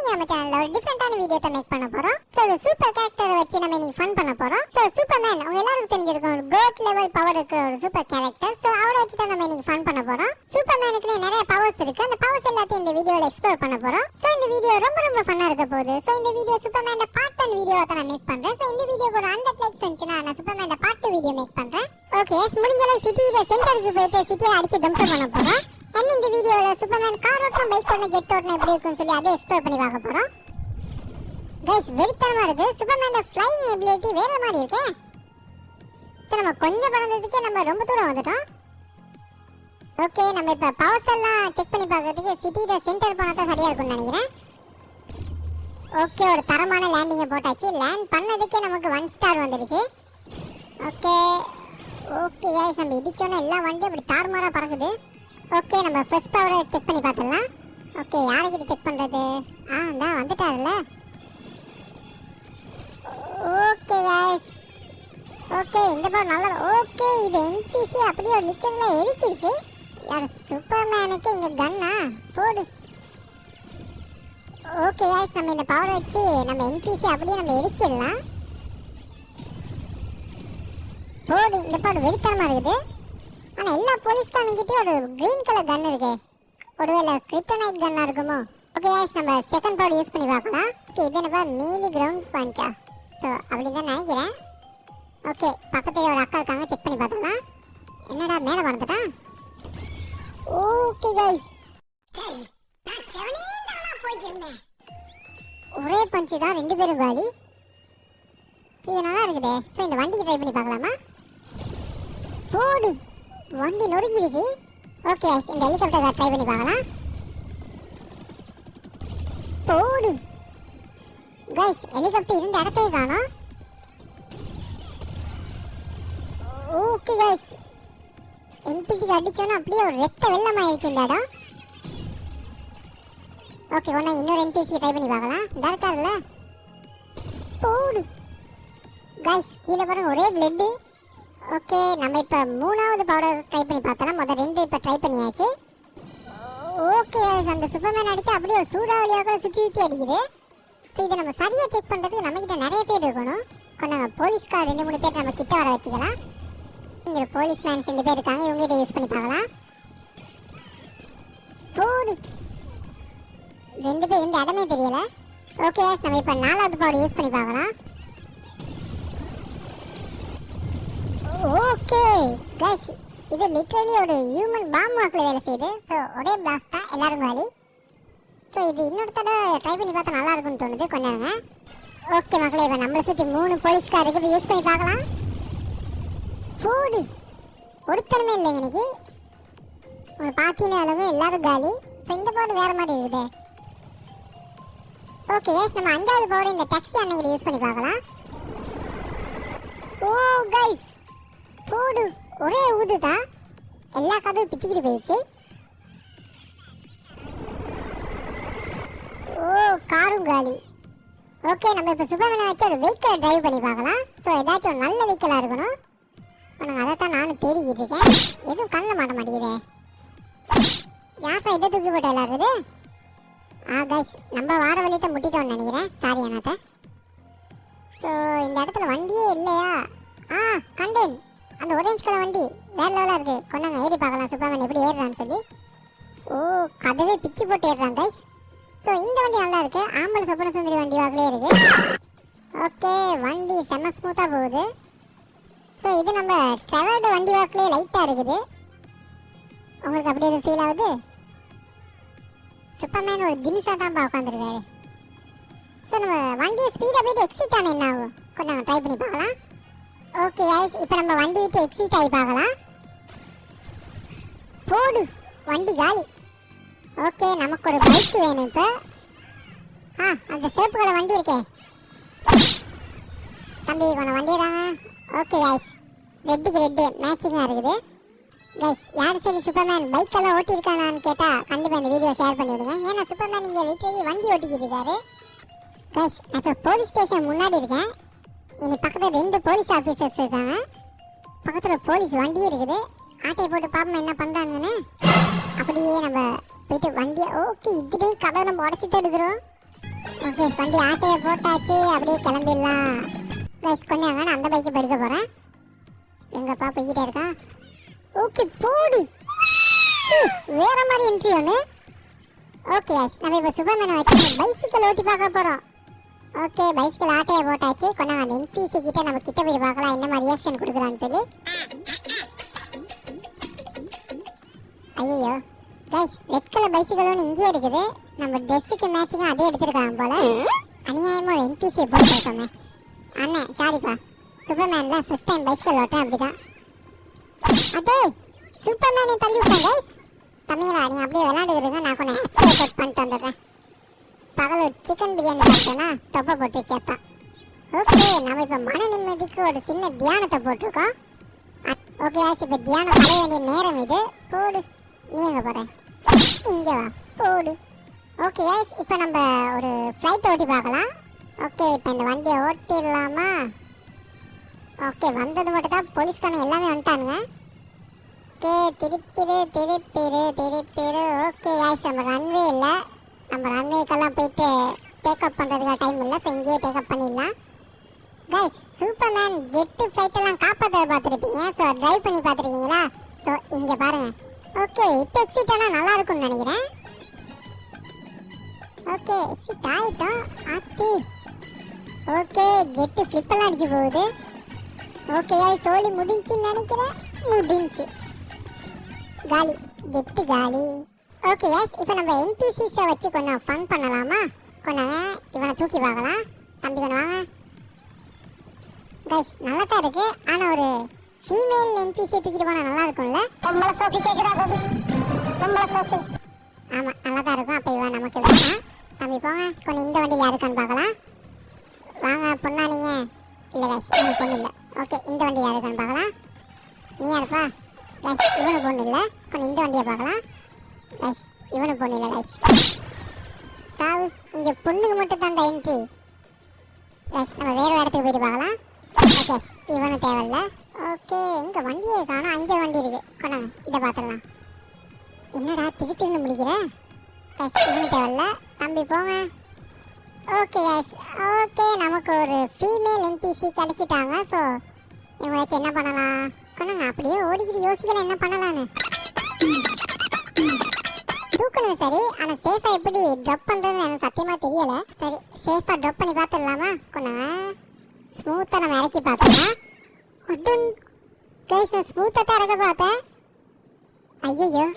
இன்னைக்கு நம்ம சேனல்ல ஒரு டிஃபரெண்டான வீடியோத்தை மேக் பண்ண போறோம். சோ சூப்பர் கேரக்டரை வச்சு நம்ம இன்னைக்கு ஃபன் பண்ண போறோம். சோ சூப்பர்மேன் உங்க எல்லாருக்கும் தெரிஞ்சிருக்கும், ஒரு கோட் லெவல் பவர் இருக்கிற ஒரு சூப்பர் கேரக்டர். சோ அவரை வச்சு தான் நம்ம இன்னைக்கு ஃபன் பண்ண போறோம். சூப்பர்மேனுக்கு நிறைய பவர்ஸ் இருக்கு. அந்த பவர்ஸ் எல்லாத்தையும் இந்த வீடியோல எக்ஸ்ப்ளோர் பண்ண போறோம். சோ இந்த வீடியோ ரொம்ப ஃபன்னா இருக்க போகுது. சோ இந்த வீடியோ சூப்பர்மேன் பார்ட் 1 வீடியோவை தான் நான் மேக் பண்றேன். சோ இந்த வீடியோக்கு ஒரு 100 லைக்ஸ் வந்துச்சுனா நான் சூப்பர்மேன் பார்ட் 2 வீடியோ மேக் பண்றேன். ஓகே, முடிஞ்ச அளவு சிட்டில சென்டருக்கு போயிட்டு சிட்டியை அடிச்சு தம்சம் பண்ண போறோம். அண்ட் இந்த வீடியோல சூப்பர்மேன் கார் ஓட்டணும், பைக் ஓட்டணும், ஜெட் ஓட்டணும் எப்படி இருக்குன்னு சொல்லி அதை எக்ஸ்ப்ளோர் பண்ணி பார்க்க போறோம். கைஸ் வெறித்தனமா இருக்கு. சூப்பர்மேனோட ஃப்ளையிங் எபிலிட்டி வேற மாதிரி இருக்கு. சோ நம்ம கொஞ்சம் பறந்ததுக்கே நம்ம ரொம்ப தூரம் வந்துட்டோம். ஓகே, நம்ம இப்ப பவர்ஸ் எல்லாம் செக் பண்ணி பார்க்கிறதுக்கு சிட்டில சென்டர் போனா தான் சரியா இருக்கும்னு நினைக்கிறேன். ஓகே, ஒரு தரமான லேண்டிங்கை போட்டாச்சு. லேண்ட் பண்ணதுக்கே நமக்கு 1 ஸ்டார் வந்துடுச்சு. ஓகே ஓகே கைஸ், நம்ம இடிச்சோன்னா எல்லா வண்டியும் அப்படி தாறுமாறா பறக்குது. ஓகே, நம்ம ஃபர்ஸ்ட் பவரை செக் பண்ணி பார்த்துடலாம். ஓகே, யாரைக்கிட்ட செக் பண்ணுறது? தான் வந்துட்டார்ல. ஓகே கைஸ், ஓகே இந்த பவர் நல்லா. ஓகே, இது என்பிசி அப்படியே ஒரு லிட்டரில் எரிச்சிருச்சு. யார் சூப்பர்மேனுக்கு இங்கே கன்னா போடு. ஓகே கைஸ், நம்ம இந்த பவரை வச்சு நம்ம என்பிசி அப்படியே நம்ம எரிச்சிடலாம். போடு, இந்த பவர் வெறித்தனமாக இருக்குது. ஆனால் எல்லா போலீஸ்காரங்கிட்டையும் ஒரு க்ரீன் கலர் கன் இருக்கு. ஒருவேளை கிரிப்டோனைட் கன்னாக இருக்குமோ? ஓகே கைஸ், நம்ம செகண்ட் பவர் யூஸ் பண்ணி பார்க்கலாம். ஓகே, இது என்னப்பா மீலி கிரவுண்ட் பஞ்சா? ஸோ அப்படின்னு தான் நினைக்கிறேன். ஓகே, பக்கத்துல ஒரு அக்கா இருக்காங்க, செக் பண்ணி பார்த்தோம்னா. என்னடா மேலே மறந்துட்டான்? ஓகே கைஸ், ஒரே பஞ்சு தான், 2 பேரும் காலி. இது நல்லா இருக்குதே. ஸோ இந்த வண்டிக்கு ட்ரை பண்ணி பார்க்கலாமா? போடு, வண்டி நொறுங்கிடுச்சு. ஓகே, இந்த ஹெலிகாப்டர் ட்ரை பண்ணி பார்க்கலாம். போடு கைஸ், ஹெலிகாப்டர் இருந்த இடத்தையே காணோம். ஓகே கைஸ், என்பிசிக்கு அடிச்சோன்னா அப்படியே ஒரு ரெத்த வெள்ளம் ஆயிடுச்சு இந்த இடம். ஓகே, ஒன்றா இன்னொரு என்பிசி ட்ரை பண்ணி பார்க்கலாம். டேரக்டார்ல போடு கைஸ், கீழே பாருங்க ஒரே பிளட்டு. ஓகே, நம்ம இப்போ 3வது பவுடர் ட்ரை பண்ணி பார்த்தோம்னா முதல் 2 இப்போ ட்ரை பண்ணியாச்சு. ஓகே, அந்த சூப்பர்மேன் அடித்தா அப்படியே ஒரு சூறாவளியாக கூட சுற்றி அடிக்குது. ஸோ இதை நம்ம சரியாக செக் பண்ணுறதுக்கு நம்மக்கிட்ட நிறைய பேர் இருக்கணும். கொண்டாங்க போலீஸ்கார் 2-3 பேர் நம்ம கிட்ட வர வச்சுக்கலாம். இங்கே போலீஸ்மேன்ஸ் 2 பேர் இருக்காங்க, இவங்க இதை யூஸ் பண்ணி பார்க்கலாம். போடு, 2 பேர் இந்த இடமே தெரியல. ஓகே, நம்ம இப்போ 4வது பவுடர் யூஸ் பண்ணி பார்க்கலாம். ஓகே கைஸ், இது லிட்டரலி ஒரு ஹியூமன் பாம் வாக்கில் வேலை செய்யுது. ஸோ ஒரே பிளாஸ்ட் தான், எல்லாரும் காலி. ஸோ இது இன்னொரு தடவை ட்ரை பண்ணி பார்த்தா நல்லா இருக்கும்னு தோணுது. கொஞ்சம் ஓகே மக்களே, இப்போ நம்மளை சுற்றி 3 போலீஸ்காருக்கு இப்போ யூஸ் பண்ணி பார்க்கலாம். போடு, ஒருத்தருமே இல்லை இன்னைக்கு. ஒரு பாத்தின அளவு எல்லாரும் காலி. ஸோ இந்த பவர் வேறு மாதிரி இருக்குது. ஓகே எஸ், நம்ம 5வது பவர் இந்த டாக்ஸி அன்னைக்கு யூஸ் பண்ணி பார்க்கலாம். ஓ கைஸ், போடு, ஒரே ஊது தான், எல்லா கதவும் பிச்சுக்கிட்டு போயிடுச்சு. ஓ காரும் காலி. ஓகே, நம்ம இப்போ சூப்பர்மேனை வச்சு ஒரு வெஹிக்கிளை டிரைவ் பண்ணி பார்க்கலாம். ஸோ ஏதாச்சும் ஒரு நல்ல வெஹிக்கிளாக இருக்கணும். ஆனால் அதை தான் நானும் தேடிக்கிட்டு இருக்கேன். எதுவும் கண்ணில் மாட்ட மாட்டேங்குது. யாரா இதை தூக்கி போட்டு விளாடுறது? கைஸ், நம்ம வார வழியத்தை முட்டிட்டோம்னு நினைக்கிறேன். சாரி அண்ணாத்த. ஸோ இந்த இடத்துல வண்டியே இல்லையா? கண்டேன், அந்த ஆரஞ்சு கலர் வண்டி வேற லெவலாக இருக்குது. கொண்டாங்க ஏறி பார்க்கலாம் சூப்பர்மேன் எப்படி ஏறுறான்னு சொல்லி. ஓ, கதவே பிச்சு போட்டு ஏறுறான் கைஸ். ஸோ இந்த வண்டி நல்லா இருக்குது, ஆம்பளை சொப்பன சுந்தரி வண்டி வாக்கிலே இருக்குது. ஓகே, வண்டி செம்ம ஸ்மூத்தாக போகுது. ஸோ இது நம்ம ட்ரெவர்டு வண்டி வாக்கிலே லைட்டாக இருக்குது. உங்களுக்கு அப்படி எதுவும் ஃபீல் ஆகுது? சூப்பர்மேன் ஒரு தினிஸாக தான் உட்காந்துருக்காரு. ஸோ நம்ம வண்டியை ஸ்பீடாக போயிட்டு எக்ஸிட் ஆனால் என்ன ஆகும்? கொண்டாங்க ட்ரை பண்ணி பார்க்கலாம். ஓகே கைஸ், இப்போ நம்ம வண்டி விட்டு எக்ஸிட் ஆகி பார்க்கலாம். போடு, வண்டி காலி. ஓகே, நமக்கு ஒரு பைக் வேணும் இப்போ. அந்த சேப்பு கலர் வண்டி இருக்கே தம்பி, கொஞ்சம் வண்டியை தாங்க. ஓகே கைஸ், ரெட்டுக்கு ரெட்டு மேட்சிங்காக இருக்குது. கைஸ், யார் சரி சூப்பர்மேன் பைக்கெல்லாம் ஓட்டியிருக்கானான்னு கேட்டால் கண்டிப்பாக இந்த வீடியோ ஷேர் பண்ணி விடுங்க. ஏன்னா சூப்பர்மேன் இங்கே லிட்டரலி வண்டி ஓட்டிக்கிட்டு இருக்காரு. கைஸ், நான் இப்போ போலீஸ் ஸ்டேஷன் முன்னாடி இருக்கேன். இனி பக்கத்தில் 2 போலீஸ் ஆஃபீஸர்ஸ் இருக்காங்க. பக்கத்தில் போலீஸ் வண்டியும் இருக்குது. ஆட்டையை போட்டு பார்ப்போம் என்ன பண்ணுறாங்கன்னு. அப்படியே நம்ம போயிட்டு வண்டியை ஓகே இதுலேயும் கதவை நம்ம உடச்சி தான் எடுக்கிறோம். ஓகே வண்டி ஆட்டையை போட்டாச்சு, அப்படியே கிளம்பிடலாம். கைஸ் கொண்டாங்க, நான் அந்த பைக்கை எடுக்க போகிறேன். எங்கப்பா போய்கிட்டே இருக்கான். ஓகே போடு, வேற மாதிரி என்ட்ரி ஒன்று. ஓகே கைஸ் நம்ம இப்போ சூப்பர்மேனை வச்சு பைசிக்கல் ஓட்டி பார்க்க போகிறோம். ஓகே பைசிக்கல் ஆட்டையை போட்டாச்சு. கொண்டாங்க அந்த என்பிசி கிட்ட நம்ம கிட்ட போய் பார்க்கலாம் என்ன மாதிரி ரியாக்ஷன் கொடுக்குறான்னு சொல்லி. ஐயோ கைஸ் ரெட் கலர் பைசிக்கல் ஒன்று இங்கேயே இருக்குது. நம்ம ட்ரெஸ்ஸுக்கு மேட்சிங்காக அதே எடுத்துருக்காங்க போல. அநியாயமாக ஒரு என்பிசியை போட்டுருக்கோமே. அண்ணன் சாரிப்பா, சூப்பர்மேனில் ஃபர்ஸ்ட் டைம் பைசிக்கல் ஓட்டுறேன் அப்படிதான். அதே சூப்பர்மேனை தள்ளி விட்டேன் கைஸ். தமிழா நீ அப்படியே விளையாண்டுக்கிறீங்க, நான் கொஞ்சம் ஆப்ஸை கட் பண்ணிட்டு வந்துடுறேன். பகல் ஒரு சிக்கன் பிரியாணி சாப்பிட்டேன்னா தொப்பை போட்டு சேர்த்தான். ஓகே நம்ம இப்போ மன நிம்மதிக்கு ஒரு சின்ன தியானத்தை போட்டிருக்கோம். ஓகே ஆஸ் இப்போ தியானம் பண்ண வேண்டிய நேரம் இது. போடு, நீ எங்கே போகிற? இங்கே வா, போடு. ஓகே ஆஸ் இப்போ நம்ம ஒரு ஃப்ளைட் ஓட்டி பார்க்கலாம். ஓகே இப்போ இந்த வண்டியை ஓட்டிடலாமா? ஓகே வந்தது மட்டும் தான், போலீஸ்காரங்க எல்லாமே வந்துட்டானுங்க. ஓகே திருப்பிடு திருப்பிடு திருப்பிடு. ஓகே ஆஸ் நம்ம ரன்வே இல்லை, நம்ம ரன்வேக்கெல்லாம் போயிட்டு டேக்அப் பண்ணுறதுக்கு டைம் இல்லை. ஸோ இங்கேயே டேக்அப் பண்ணிடலாம். கைஸ் சூப்பர்மேன் ஜெட்டு ஃப்ளைட்டெல்லாம் காப்பாற்ற பார்த்துருப்பீங்க. ஸோ ட்ரைவ் பண்ணி பார்த்துருக்கீங்களா? ஸோ இங்கே பாருங்கள். ஓகே இப்போ எக்ஸிட் ஆனால் நல்லா இருக்கும்னு நினைக்கிறேன். ஓகே எக்ஸிட் ஆகிட்டோம். ஆத்தி ஓகே ஜெட்டு ஃப்ளிப்பெல்லாம் அடிச்சு போகுது. ஓகே சோலி முடிஞ்சுன்னு நினைக்கிறேன். முடிஞ்சு காலி, ஜெட்டு காலி. ஓகே எஸ் இப்போ நம்ம என்பிசிஸை வச்சு கொஞ்சம் ஃபன் பண்ணலாமா? கொஞ்சம் இவனை தூக்கி பார்க்கலாம். தம்பி கொஞ்சம் வாங்க. கைஸ் நல்லா தான் இருக்கு, ஆனால் ஒரு ஃபீமேல் என்பிசியை தூக்கிட்டு போனால் நல்லா இருக்கும்ல? நம்மள சோப்பு கேட்குறா பாபு, நம்மள சோப்பு. ஆமாம் நல்லா தான் இருக்கும். அப்போ இவன் நமக்கு வேணாம். தம்பி போங்க, கொஞ்சம் இந்த வண்டியில் யாருக்கான்னு பார்க்கலாம். வாங்க பொண்ணா நீங்கள்? இல்லை கைஸ் இவனு பொண்ணு இல்லை. ஓகே இந்த வண்டி யாருக்கான்னு பார்க்கலாம். நீ யாருப்பா? கைஸ் இவனு பொண்ணு இல்லை. கொஞ்சம் இந்த வண்டியை பார்க்கலாம். கைஸ் இவனு பொண்ணு இல்லை. கைஸ் சாவு, இங்கே பொண்ணுக்கு மட்டும் தான் என்ட்ரி. கைஸ் நம்ம வேறு இடத்துக்கு போயிட்டு பார்க்கலாம். ஓகே இவனு தேவையில்ல. ஓகே எங்கே வண்டியை காணும்? அங்கே வண்டி இருக்குது, கொண்டாங்க இதை பார்த்துடலாம். என்னடா திருத்திருந்து முடிக்கிற? கைஸ் இவனு தேவையில்ல. தம்பி போங்க. ஓகே கைஸ் ஓகே நமக்கு ஒரு ஃபீமேல் என்பிசி கிடச்சிட்டாங்க. ஸோ இவங்க வச்சு என்ன பண்ணலாம்? கொண்டாங்க அப்படியே ஓடிக்கிட்டு யோசிக்கல என்ன பண்ணலான்னு. தூக்கணும் சரி, ஆனால் சேஃபாக எப்படி ட்ராப் பண்ணுறதுன்னு எனக்கு சத்தியமாக தெரியலை. சரி சேஃபாக ட்ராப் பண்ணி பார்த்துடலாமா? கொண்டாங்க ஸ்மூத்தாக நம்ம இறக்கி பார்த்துக்கலாம். அட்டன் கைஸ் நான் ஸ்மூத்தாக தான் இறக்க பார்த்தேன். ஐயோ